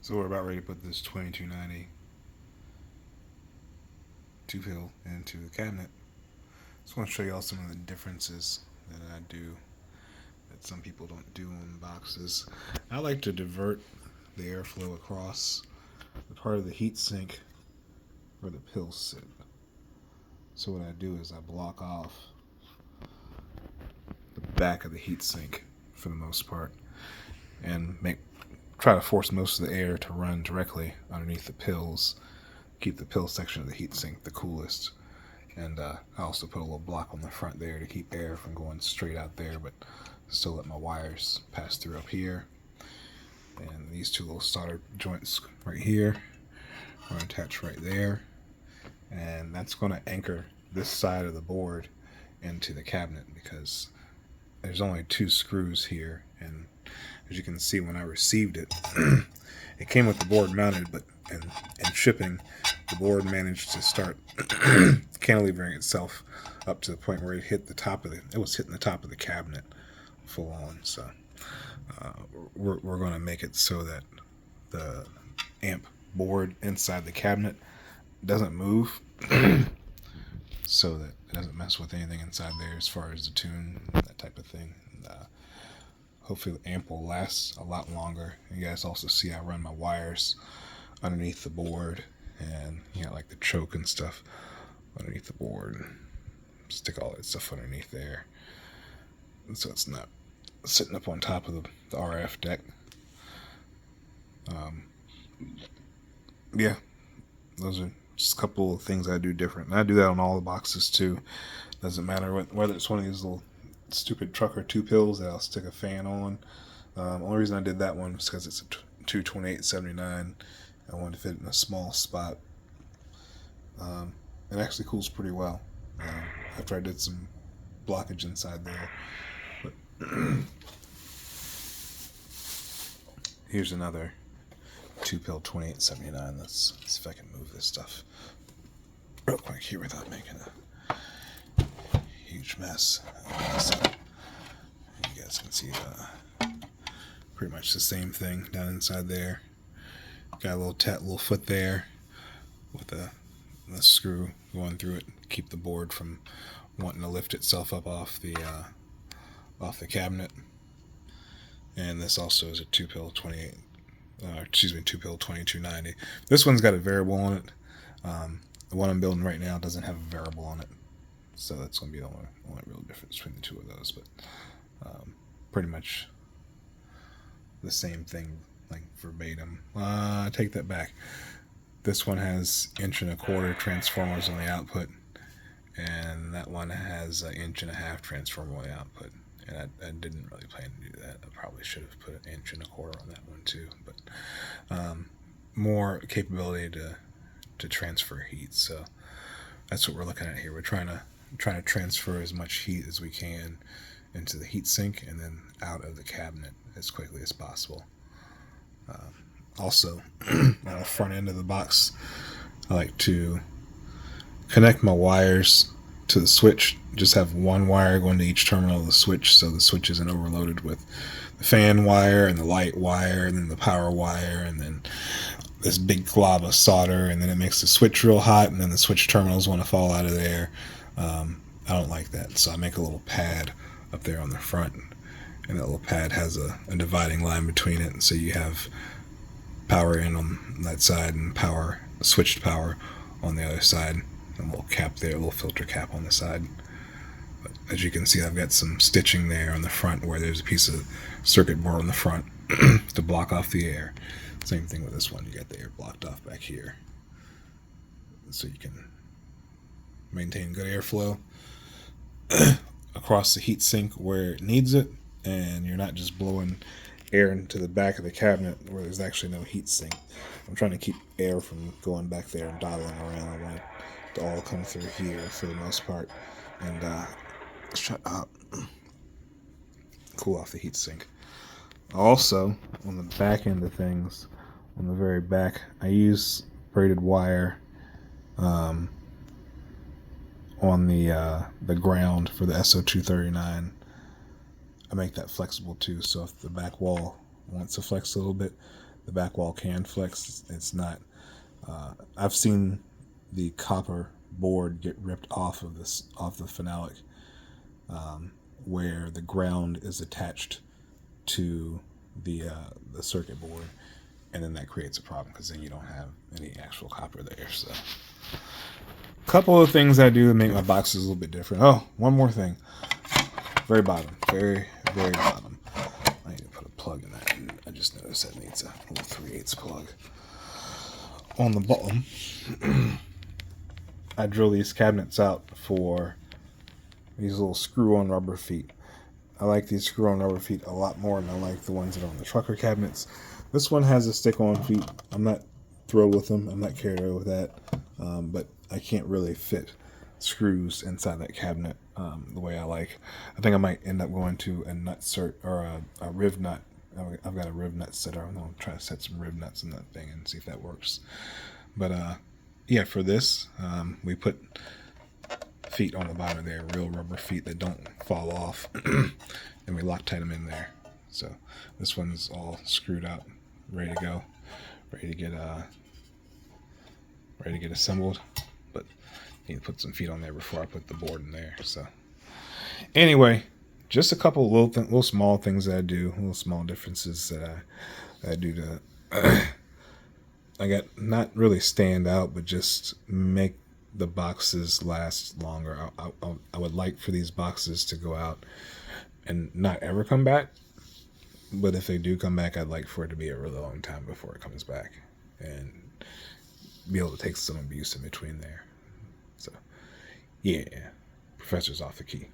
So we're about ready to put this 2290 two-pill into the cabinet. Just want to show y'all some of the differences that I do that some people don't do on boxes. I like to divert the airflow across the part of the heat sink where the pills sit. So what I do is I block off the back of the heat sink for the most part and try to force most of the air to run directly underneath the pills. Keep the pill section of the heat sink the coolest. And I also put a little block on the front there to keep air from going straight out there, but still let my wires pass through up here. And these two little solder joints right here are attached right there. And that's going to anchor this side of the board into the cabinet because there's only two screws here. And as you can see, when I received it, it came with the board mounted, but in shipping, the board managed to start cantilevering itself up to the point where it was hitting the top of the cabinet full on. So we're going to make it so that the amp board inside the cabinet doesn't move so that it doesn't mess with anything inside there as far as the tune, that type of thing. And, hopefully the amp will last a lot longer. You guys also see I run my wires underneath the board, and like the choke and stuff underneath the board, and stick all that stuff underneath there, and so it's not sitting up on top of the RF deck. Yeah, those are just a couple of things I do different, and I do that on all the boxes too. Doesn't matter whether it's one of these little stupid trucker two pills that I'll stick a fan on. Only reason I did that one was because it's a 22879. I wanted to fit in a small spot. It actually cools pretty well after I did some blockage inside there. But here's another two-pill 2879. Let's see if I can move this stuff real quick here without making a huge mess. You guys can see pretty much the same thing down inside there. Got a little foot there with a screw going through it to keep the board from wanting to lift itself up off the cabinet. And this also is a two-pill 2290. This one's got a variable on it. The one I'm building right now doesn't have a variable on it, so that's going to be the only real difference between the two of those. But pretty much the same thing, like verbatim. I take that back. This one has 1.25 inch transformers on the output, and that one has 1.5 inch transformer on the output. And I didn't really plan to do that. I probably should have put 1.25 inch on that one too, but more capability to transfer heat. So that's what we're looking at here. We're trying to transfer as much heat as we can into the heat sink and then out of the cabinet as quickly as possible. Also, on the front end of the box, I like to connect my wires to the switch. Just have one wire going to each terminal of the switch, so the switch isn't overloaded with the fan wire and the light wire and then the power wire and then this big glob of solder, and then it makes the switch real hot, and then the switch terminals want to fall out of there. I don't like that, so I make a little pad up there on the front, and that little pad has a dividing line between it, and so you have power in on that side and switched power on the other side. A little cap there, a little filter cap on the side. But as you can see, I've got some stitching there on the front where there's a piece of circuit board on the front to block off the air. Same thing with this one. You got the air blocked off back here, so you can maintain good airflow across the heat sink where it needs it, and you're not just blowing air into the back of the cabinet where there's actually no heat sink. I'm trying to keep air from going back there and dawdling around. I want it to all come through here for the most part, and shut up, cool off the heat sink. Also, on the back end of things, on the very back, I use braided wire on the ground for the SO239. I make that flexible too, so if the back wall wants to flex a little bit, the back wall can flex. It's not. I've seen the copper board get ripped off of the phenolic, where the ground is attached to the circuit board, and then that creates a problem because then you don't have any actual copper there. So, a couple of things I do to make my boxes a little bit different. Oh, one more thing. Very bottom. Very, very bottom. I need to put a plug in that. I just noticed that needs a little 3/8 plug. On the bottom, I drill these cabinets out for these little screw-on rubber feet. I like these screw-on rubber feet a lot more than I like the ones that are on the trucker cabinets. This one has a stick-on feet. I'm not thrilled with them. I'm not carried away with that. But I can't really fit screws inside that cabinet the way I like. I think I might end up going to a nut cert or a riv nut. I've got a riv nut setter. I'm going to try to set some riv nuts in that thing and see if that works. But yeah, for this, we put feet on the bottom there, real rubber feet that don't fall off, and we Loctite them in there. So this one's all screwed out, ready to go, ready to get assembled. But I need to put some feet on there before I put the board in there. So anyway, just a couple little small things that I do, little small differences that I do to I got not really stand out, but just make the boxes last longer. I would like for these boxes to go out and not ever come back. But if they do come back, I'd like for it to be a really long time before it comes back and be able to take some abuse in between there. So, yeah, Professor's off the key.